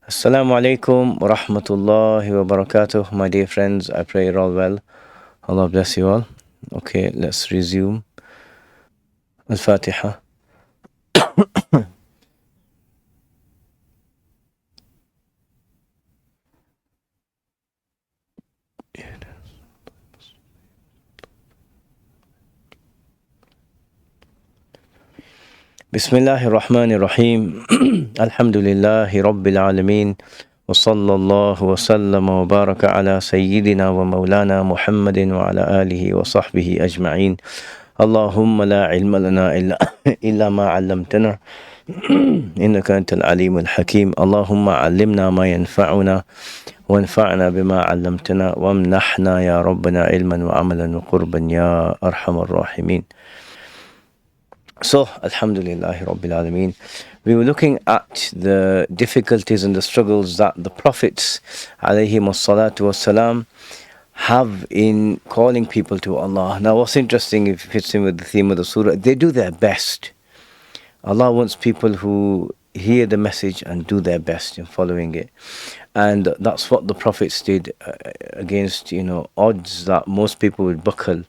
Assalamu alaikum wa rahmatullahi wa barakatuh, my dear friends. I pray you're all well. Allah bless you all. Okay, let's resume. Al-Fatiha. Bismillahir Rahmanir Rahim. Alhamdulillahi Rabbil Alameen. وصلى الله وسلم وبارك على سيدنا ومولانا محمد وعلى آله وصحبه أجمعين. اللهم لا علم لنا إلا ما علمتنا إنك أنت العليم الحكيم. اللهم علمنا ما ينفعنا وانفعنا بما علمتنا وامنحنا يا ربنا علما وعملا وقربا يا أرحم الراحمين. So, Alhamdulillah Rabbil Alameen, we were looking at the difficulties and the struggles that the Prophets alayhimu salatu wassalam have in calling people to Allah. Now, what's interesting, if it fits in with the theme of the surah, they do their best. Allah wants people who hear the message and do their best in following it. And that's what the Prophets did against, odds that most people would buckle,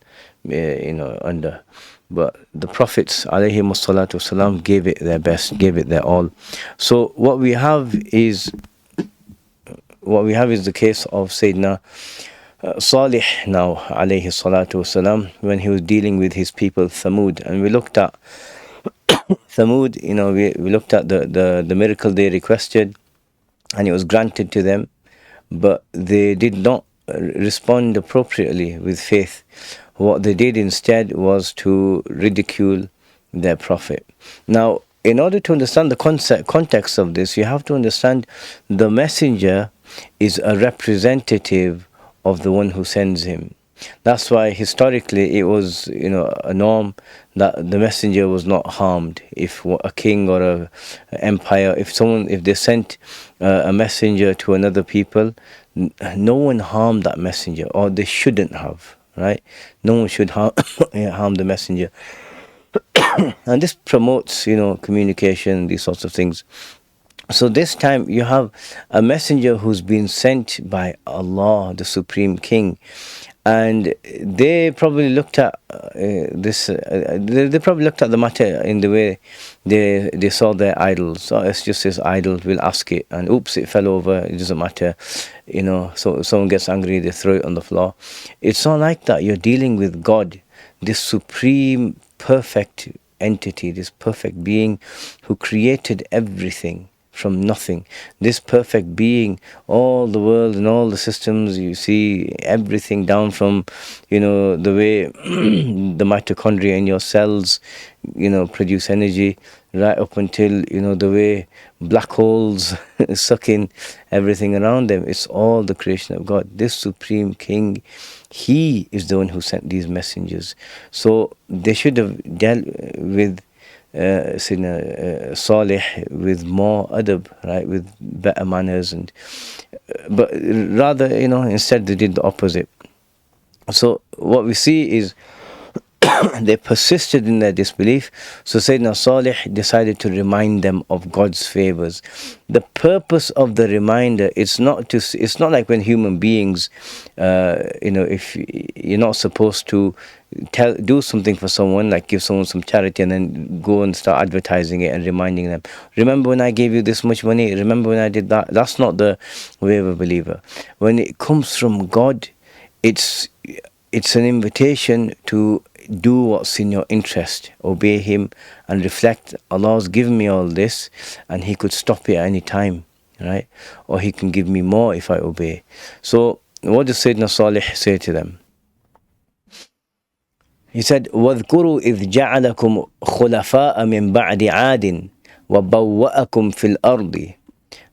under. But the Prophets alayhimu salatu wasalam gave it their best, gave it their all. So what we have is the case of Sayyidina Salih now alayhi salatu wasalam, when he was dealing with his people Thamud. And we looked at Thamud, we looked at the miracle they requested, and it was granted to them, but they did not respond appropriately with faith. What they did instead was to ridicule their prophet. Now, in order to understand the context of this, you have to understand the messenger is a representative of the one who sends him. That's why historically it was, a norm that the messenger was not harmed. If a king or a empire, if they sent a messenger to another people, no one harmed that messenger, or they shouldn't have. Right? No one should harm the messenger. And this promotes, communication, these sorts of things. So this time you have a messenger who's been sent by Allah, the Supreme King. And they probably looked at they probably looked at the matter in the way they saw their idols. So it's just this idol, we'll ask it, and oops, it fell over, it doesn't matter. So someone gets angry, they throw it on the floor. It's not like that. You're dealing with God, this supreme, perfect entity, this perfect being who created everything from nothing. This perfect being, all the world and all the systems, you see everything down from, the way the mitochondria in your cells, produce energy, right up until, the way black holes suck in everything around them. It's all the creation of God. This Supreme King, He is the one who sent these messengers. So they should have dealt with Sayyidina Salih with more adab, right, with better manners, but rather, instead they did the opposite. So what we see is they persisted in their disbelief. So Sayyidina Salih decided to remind them of God's favors. The purpose of the reminder, it's not like when human beings, if you're not supposed to do something for someone, like give someone some charity and then go and start advertising it and reminding them, remember when I gave you this much money, remember when I did that. That's not the way of a believer. When it comes from God, it's an invitation to do what's in your interest, obey Him and reflect, Allah's given me all this and He could stop it at any time, right? Or He can give me more if I obey. So what does Sayyidina Salih say to them? He said, وَاذْكُرُوا إِذْ جَعَلَكُمْ خُلَفَاءَ مِنْ بَعْدِ عَادٍ وَبَوَّأَكُمْ فِي الْأَرْضِ.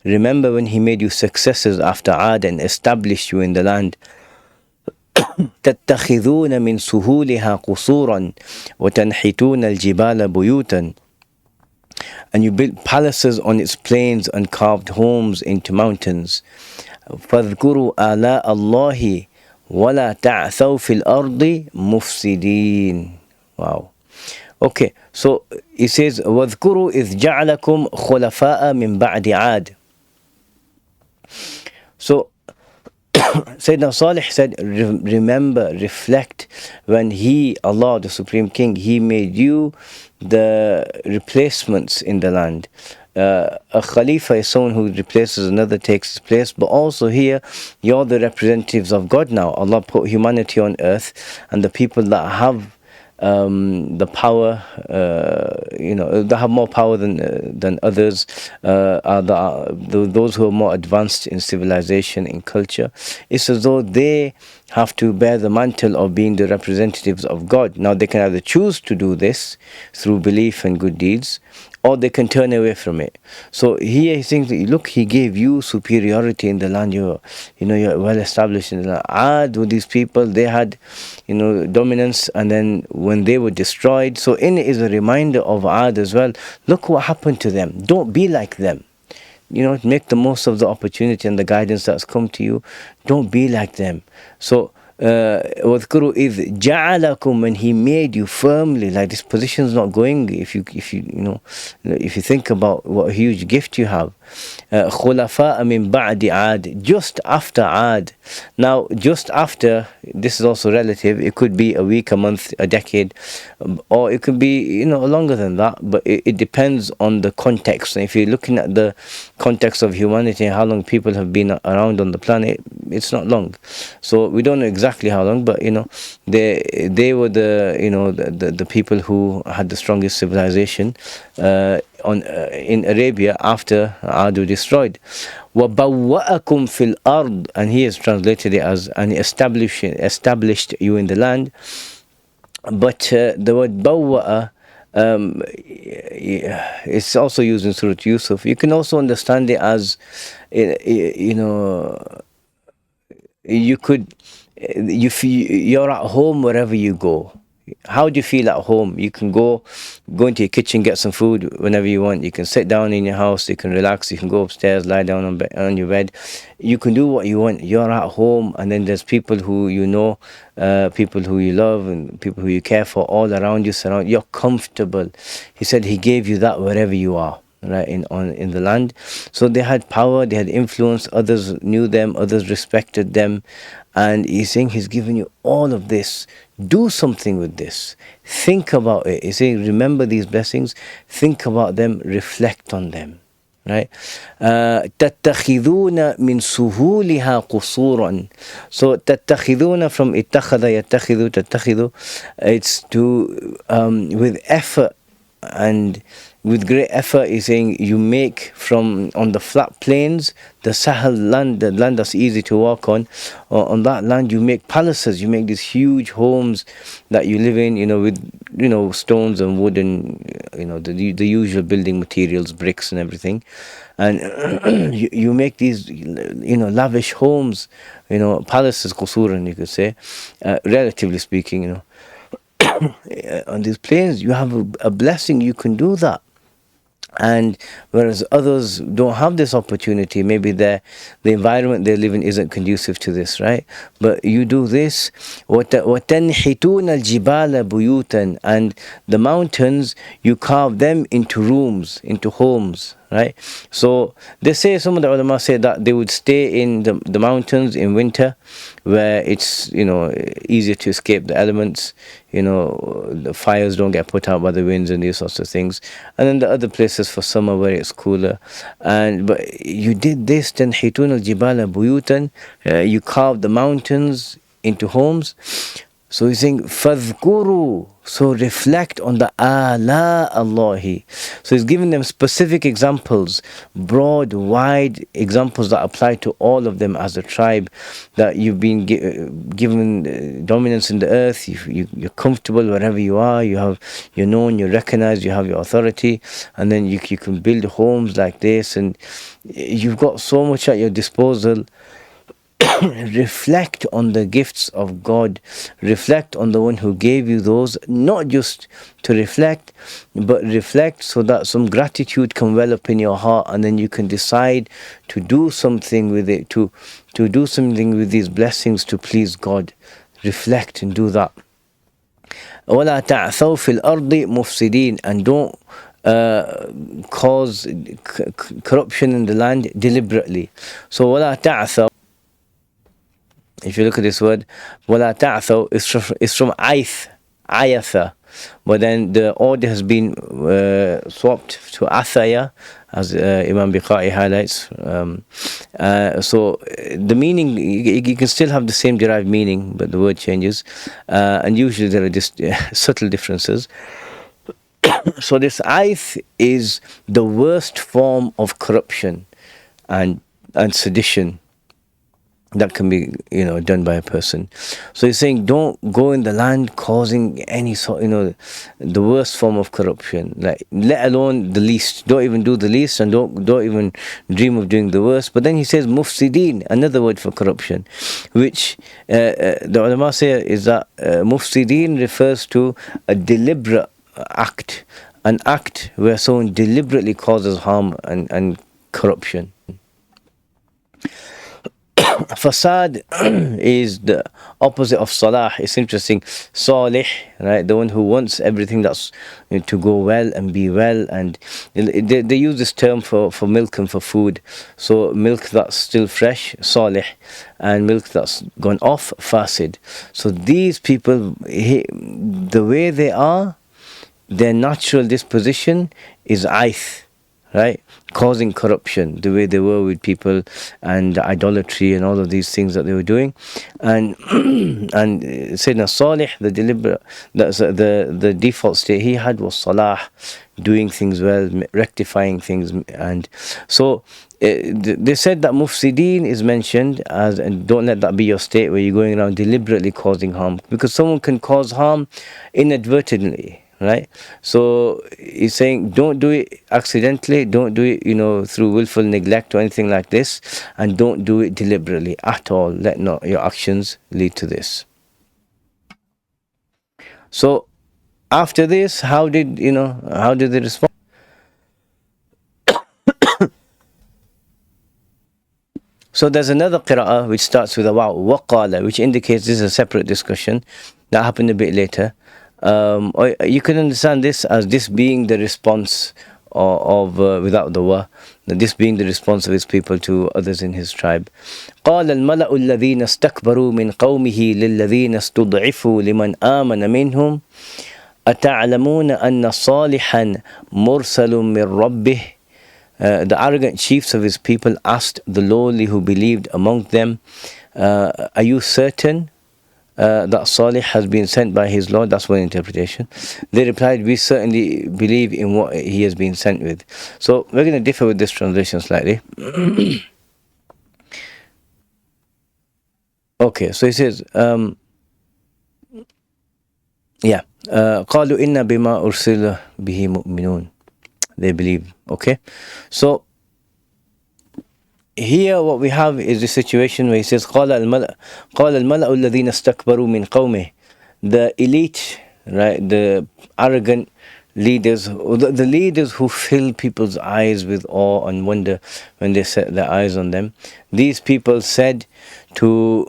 Remember when He made you successors after Ad and established you in the land. تتخذون من سهولها قصورا وتنحتون الجبال بيوتا. And you built palaces on its plains and carved homes into mountains. فاذكروا آلاء الله ولا تعثوا في الأرض مفسدين. Wow. Okay, so he says وَاذْكُرُوا إِذْ جَعَلَكُمْ خُلَفَاءَ مِنْ بَعْدِ عَادٍ. So Sayyidina Salih said, remember, reflect when He, Allah, the Supreme King, He made you the replacements in the land. A Khalifa is someone who replaces another, takes his place, but also here, you're the representatives of God now. Allah put humanity on earth, and the people that have the power, they have more power than others, are those who are more advanced in civilization, in culture. It's as though they have to bear the mantle of being the representatives of God. Now they can either choose to do this through belief and good deeds, or they can turn away from it. So here he's saying, look, He gave you superiority in the land. You're well established in the land. Ad, with these people, they had, dominance, and then when they were destroyed. So in it is a reminder of Ad as well. Look what happened to them. Don't be like them. Make the most of the opportunity and the guidance that's come to you. Don't be like them. So وَاذْكُرُوا إِذْ جَعَلَكُمْ, when He made you firmly, like this position's not going, if you think about what a huge gift you have. خُلَفَاءَ مِنْ بَعْدِ عَادٍ, just after Ad. Now, just after, this is also relative. It could be a week, a month, a decade, or it could be, longer than that, but it depends on the context. And if you're looking at the context of humanity and how long people have been around on the planet, it's not long. So we don't know exactly how long, but they were the people who had the strongest civilization in Arabia after Ad was destroyed. وَبَوَّأَكُمْ فِي الْأَرْضِ, and he has translated it as, and established you in the land. But the word بَوَّأَ, it's also used in Surah Yusuf. You can also understand it as, you're at home wherever you go. How do you feel at home? You can go into your kitchen, get some food whenever you want. You can sit down in your house, you can relax, you can go upstairs, lie down on your bed. You can do what you want. You're at home, and then there's people who people who you love, and people who you care for all around you, you're comfortable. He said He gave you that wherever you are, right, in the land. So they had power, they had influence, others knew them, others respected them. And He's saying He's given you all of this. Do something with this. Think about it. He's saying, remember these blessings, think about them, reflect on them. Right? تَتَّخِذُونَ مِن سُهُولِهَا قُصُورًا. So تَتَّخِذُونَ from اتَّخَذَ يَتَّخِذُ تَتَّخِذُ, it's to with effort and with great effort. He's saying you make from on the flat plains, the Sahel land, the land that's easy to walk on that land you make palaces, you make these huge homes that you live in, with stones and wood and the usual building materials, bricks and everything. And you make these lavish homes, palaces, qusuran, you could say, relatively speaking, on these plains you have a blessing, you can do that. And whereas others don't have this opportunity, maybe the environment they live in isn't conducive to this, right? But you do this. وَتَنْحِتُونَ الْجِبَالَ بُيُوتًا, and the mountains, you carve them into rooms, into homes, right? So they say, some of the ulama say that they would stay in the mountains in winter, where it's easier to escape the elements, the fires don't get put out by the winds and these sorts of things. And then the other places for summer where it's cooler. But you did this, تَنْحِتُونَ الْجِبَالَ بُيُوتًا, you carved the mountains into homes. So he's saying, فَذْكُرُوا, so reflect on the ala Allahi. So he's giving them specific examples, broad, wide examples that apply to all of them as a tribe, that you've been given dominance in the earth, you're comfortable wherever you are, you're known, you're recognized, you have your authority, and then you can build homes like this, and you've got so much at your disposal. Reflect on the gifts of God. Reflect on the one who gave you those. Not just to reflect, but reflect so that some gratitude can well up in your heart, and then you can decide to do something with it, to do something with these blessings to please God. Reflect and do that. وَلَا تَعْثَوْا فِي الْأَرْضِ مُفْسِدِينَ, and don't cause corruption in the land deliberately. So وَلَا تَعْثَوْا, if you look at this word, وَلَا تَعْثَوْا is from ayatha, but then the order has been swapped to athaya, as Imam Biqai highlights. So the meaning, you can still have the same derived meaning, but the word changes, and usually there are just subtle differences. So this aith is the worst form of corruption and sedition that can be, done by a person. So he's saying, don't go in the land causing any sort, the worst form of corruption. Like, let alone the least. Don't even do the least, and don't even dream of doing the worst. But then he says mufsideen, another word for corruption, which the ulama say is that mufsideen refers to a deliberate act, an act where someone deliberately causes harm and corruption. Fasad is the opposite of salah. It's interesting. Salih, right? The one who wants everything that's to go well and be well, and they use this term for milk and for food. So milk that's still fresh, salih, and milk that's gone off, fasid. So these people, the way they are, their natural disposition is aith, right? Causing corruption, the way they were with people, and idolatry and all of these things that they were doing. And and Sayyidina Salih, the deliberate, the default state he had was salah, doing things well, rectifying things. And so they said that mufsideen is mentioned as, and don't let that be your state where you're going around deliberately causing harm, because someone can cause harm inadvertently, right? So he's saying, don't do it accidentally, don't do it through willful neglect or anything like this, and don't do it deliberately at all. Let not your actions lead to this. So after this, how did they respond? So there's another qira'ah which starts with a waw, waqala, which indicates this is a separate discussion that happened a bit later. Or you can understand this as this being the response of without the wa, this being the response of his people to others in his tribe. قال الملأ الذين استكبروا من قومه للذين استضعفوا لمن آمن منهم أتعلمون أن صالحا مرسل من ربه. The arrogant chiefs of his people asked the lowly who believed among them, are you certain that Salih has been sent by his Lord? That's one interpretation. They replied, we certainly believe in what he has been sent with. So we're going to differ with this translation slightly. Okay, so he says, قالوا إنا بما أرسل به مؤمنون. They believe. Okay, so here what we have is the situation where he says قال الملأ الذين استكبروا من قومه. The elite, right, the arrogant leaders, the leaders who fill people's eyes with awe and wonder when they set their eyes on them. These people said to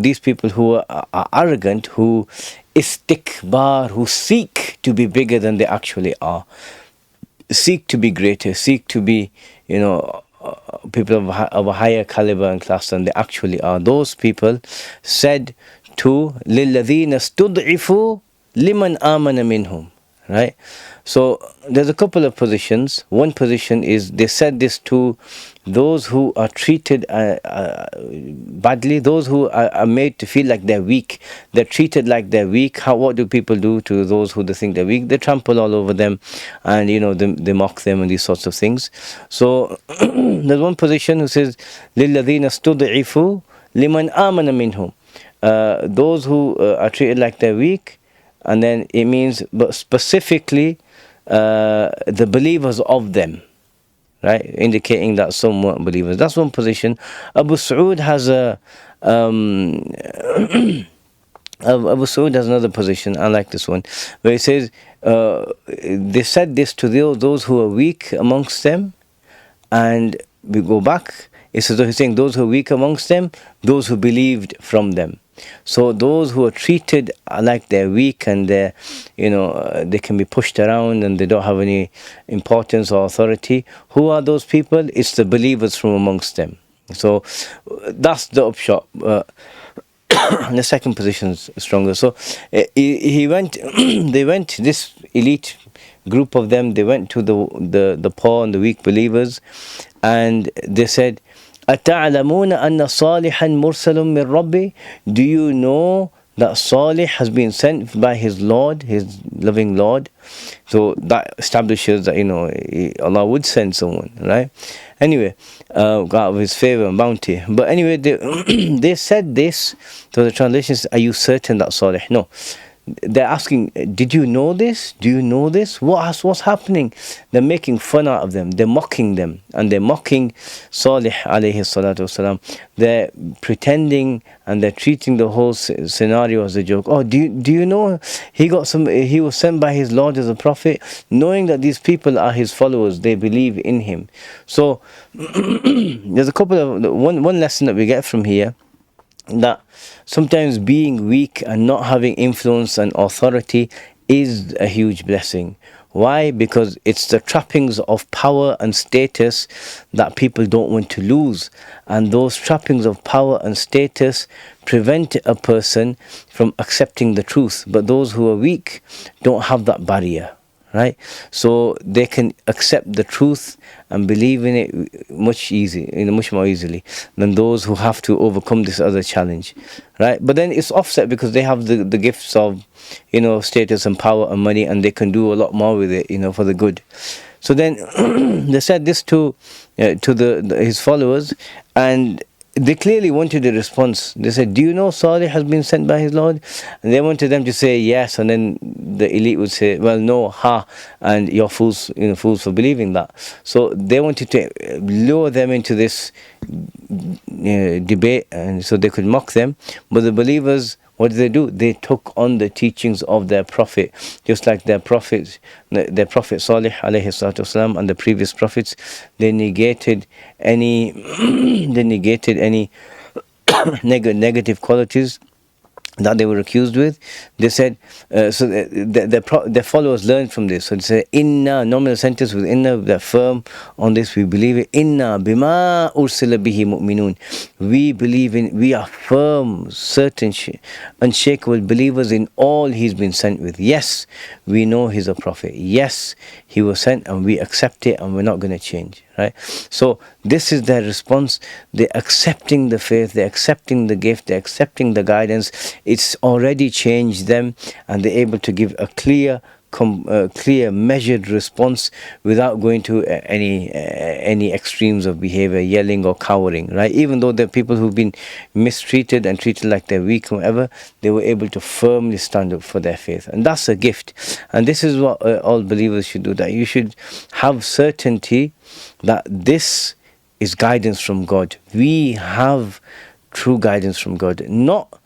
these people who are arrogant, who istikbar, who seek to be bigger than they actually are, seek to be greater, seek to be, people of a higher caliber and class than they actually are. Those people said to لِلَّذِينَ اسْتُضْعِفُوا لِمَنْ آمَنَ مِنْهُمْ. Right? So there's a couple of positions. One position is they said this to those who are treated badly, those who are made to feel like they're weak. They're treated like they're weak. What do people do to those who they think they're weak? They trample all over them, and they mock them and these sorts of things. So there's one position who says لِلَّذِينَ اسْتُضْعِفُوا لِمَنْ آمَنَ مِنْهُمْ. Those who are treated like they're weak, and then it means, but specifically the believers of them, right? Indicating that some weren't believers. That's one position. Abu Sa'ud has Abu Sa'ud has another position. I like this one, where he says they said this to those who are weak amongst them, and we go back. It's as though he's saying those who are weak amongst them, those who believed from them. So those who are treated like they're weak and they're, they can be pushed around and they don't have any importance or authority, who are those people? It's the believers from amongst them. So that's the upshot. The second position is stronger. So he went, they went, this elite group of them, they went to the poor and the weak believers, and they said, أَتَعْلَمُونَ أَنَّ صَالِحًا مُرْسَلٌ مِّن رَبِّهِ. Do you know that Salih has been sent by his Lord, his loving Lord? So that establishes that, Allah would send someone, right? Anyway, out of his favor and bounty. But anyway, they said this. So the translation is, are you certain that Salih? No. They're asking, did you know this? Do you know this? What's happening? They're making fun out of them. They're mocking them. And they're mocking Salih alayhi salatu wasalam. They're pretending and they're treating the whole scenario as a joke. Oh, do you know he was sent by his Lord as a prophet? Knowing that these people are his followers, they believe in him. So there's a couple of, one lesson that we get from here, that sometimes being weak and not having influence and authority is a huge blessing. Why? Because it's the trappings of power and status that people don't want to lose. And those trappings of power and status prevent a person from accepting the truth. But those who are weak don't have that barrier, right? So they can accept the truth and believe in it much more easily than those who have to overcome this other challenge, right? But then it's offset because they have the gifts of, status and power and money, and they can do a lot more with it, for the good. So then they said this to his followers, and they clearly wanted a response. They said, do you know Salih has been sent by his Lord? And they wanted them to say yes, and then the elite would say, well, no, and you're fools, fools for believing that. So they wanted to lure them into this debate, and so they could mock them. But the believers, what did they do? They took on the teachings of their prophet, just like their prophet Salih alayhi salatu wasalam and the previous prophets. They negated any negative qualities that they were accused with. They said, so their followers learned from this. So they say, inna, nominal sentence with inna, they're firm on this, we believe it. Inna bima ursila bihi mu'minun. We are firm, certain, unshakable believers in all he's been sent with. Yes, we know he's a prophet. Yes, he was sent, and we accept it, and we're not going to change, right? So this is their response. They're accepting the faith, they're accepting the gift, they're accepting the guidance. It's already changed them, and they're able to give a clear, measured response without going to any extremes of behavior, yelling or cowering, right? Even though there are people who've been mistreated and treated like they're weak or whatever, they were able to firmly stand up for their faith. And that's a gift. And this is what all believers should do, that you should have certainty that this is guidance from God. We have true guidance from God. Not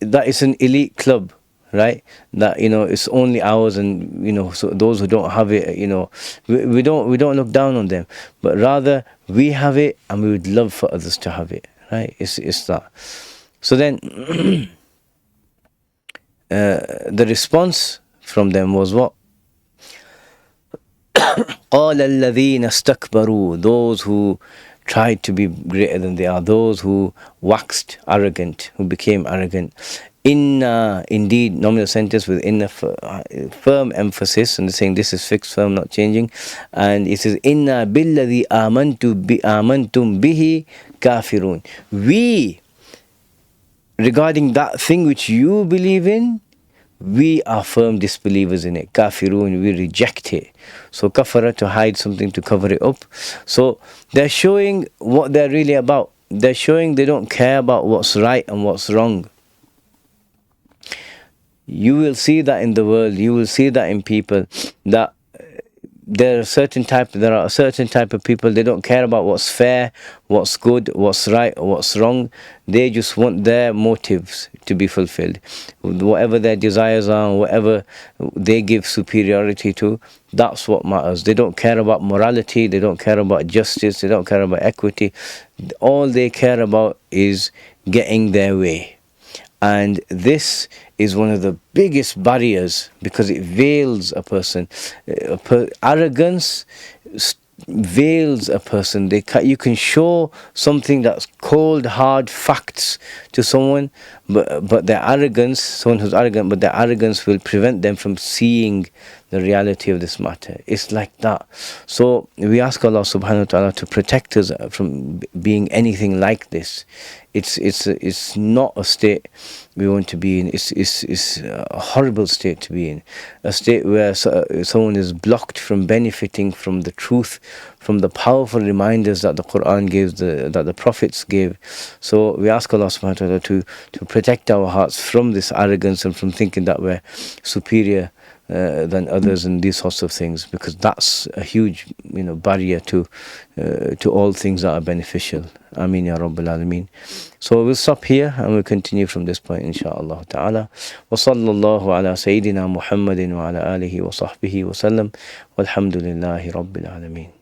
that it's an elite club, right? That it's only ours, and so those who don't have it, we don't look down on them, but rather we have it, and we would love for others to have it, right? It's that. So then the response from them was what? قال الذين استكبروا, those who tried to be greater than they are, those who waxed arrogant, who became arrogant. Inna, indeed, nominal sentence with inna, firm emphasis, and saying this is fixed, firm, not changing. And it says, Inna billadhi amantum bihi kafirun. We, regarding that thing which you believe in, we are firm disbelievers in it. Kafirun, we reject it. So kafara, to hide something, to cover it up. So they're showing what they're really about. They're showing they don't care about what's right and what's wrong. You will see that in the world. You will see that in people, that there are a certain type of people. They don't care about what's fair, what's good, what's right, or what's wrong. They just want their motives to be fulfilled. Whatever their desires are, whatever they give superiority to, that's what matters. They don't care about morality. They don't care about justice. They don't care about equity. All they care about is getting their way. And this is one of the biggest barriers because it veils a person. Arrogance veils a person. You can show something that's cold, hard facts to someone, but their arrogance, someone who's arrogant, but their arrogance will prevent them from seeing the reality of this matter. It's like that. So we ask Allah subhanahu wa ta'ala to protect us from being anything like this. It's not a state we want to be in. It's a horrible state to be in. A state where someone is blocked from benefiting from the truth, from the powerful reminders that the Quran gives, that the prophets gave. So we ask Allah subhanahu wa ta'ala to protect our hearts from this arrogance and from thinking that we're superior than others and these sorts of things, because that's a huge barrier to all things that are beneficial. Ameen ya Rabbil Alameen. So we'll stop here and we'll continue from this point inshaAllah ta'ala. Wa sallallahu ala Sayyidina Muhammadin wa ala alihi wa sahbihi wa sallam. Walhamdulillahi Rabbil Alameen.